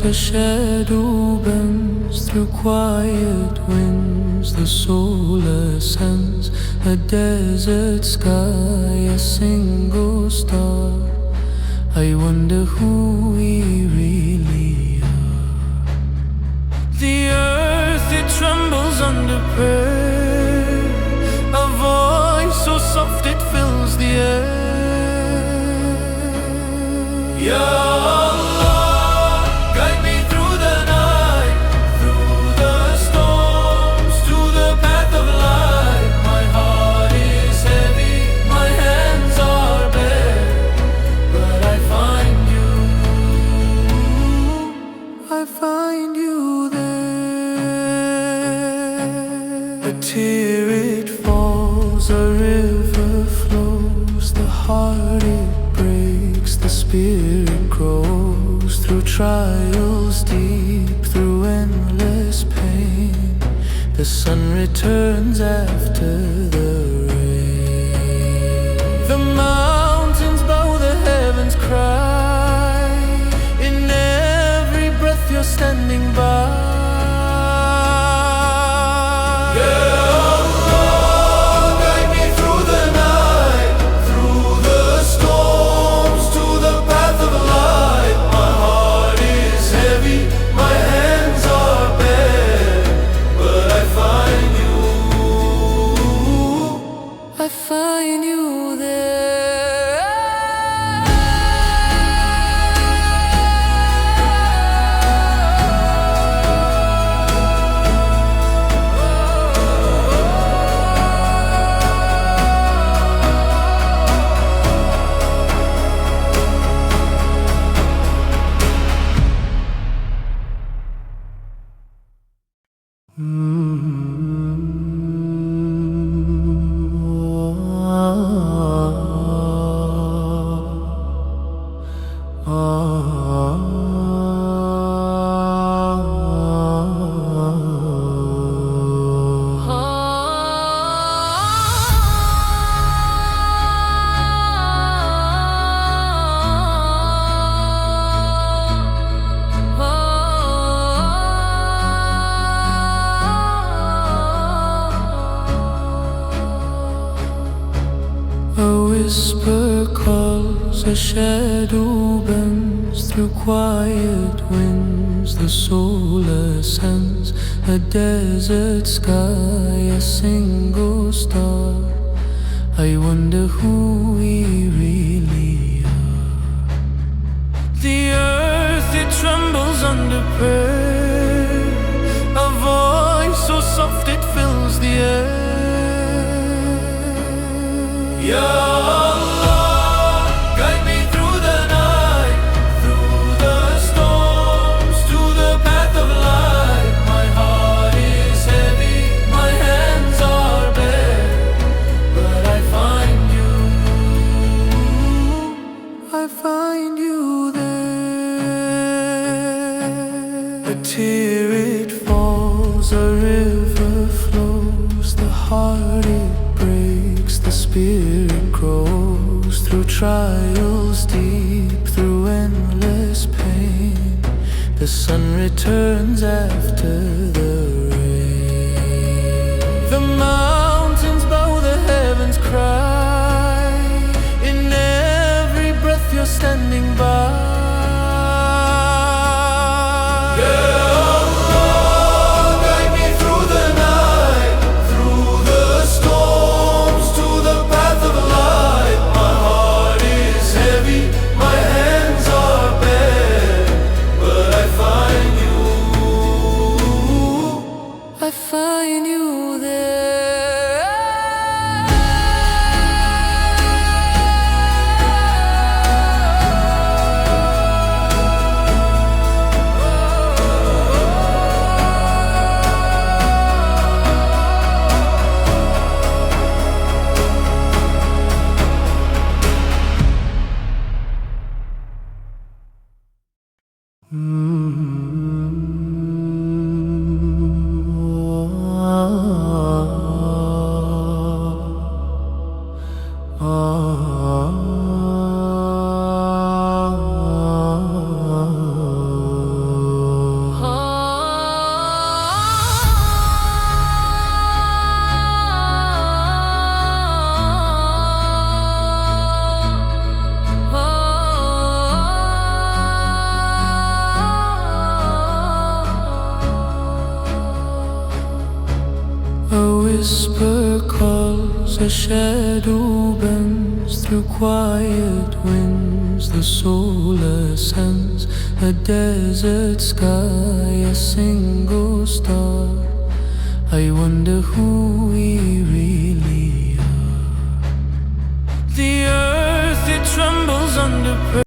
A shadow bends through quiet winds, the soul ascends, a desert sky, a single star. I wonder who we really are. The earth, it trembles under prayer, a voice so soft it fills the air. Yeah. Trials deep through endless pain, the sun returns after the rain. The mountains bow, the heavens cry, in every breath you're standing by. A shadow bends through quiet winds, the soul ascends, a desert sky, a single star. I wonder who we really are. The earth, it trembles under prayer, a voice so soft it fills the air. Yeah. Trials deep through endless pain, the sun returns after the rain. The mountains bow, the heavens cry, in every breath you're standing by. a shadow bends through quiet winds, the soul ascends a desert sky, a single star. I wonder who we really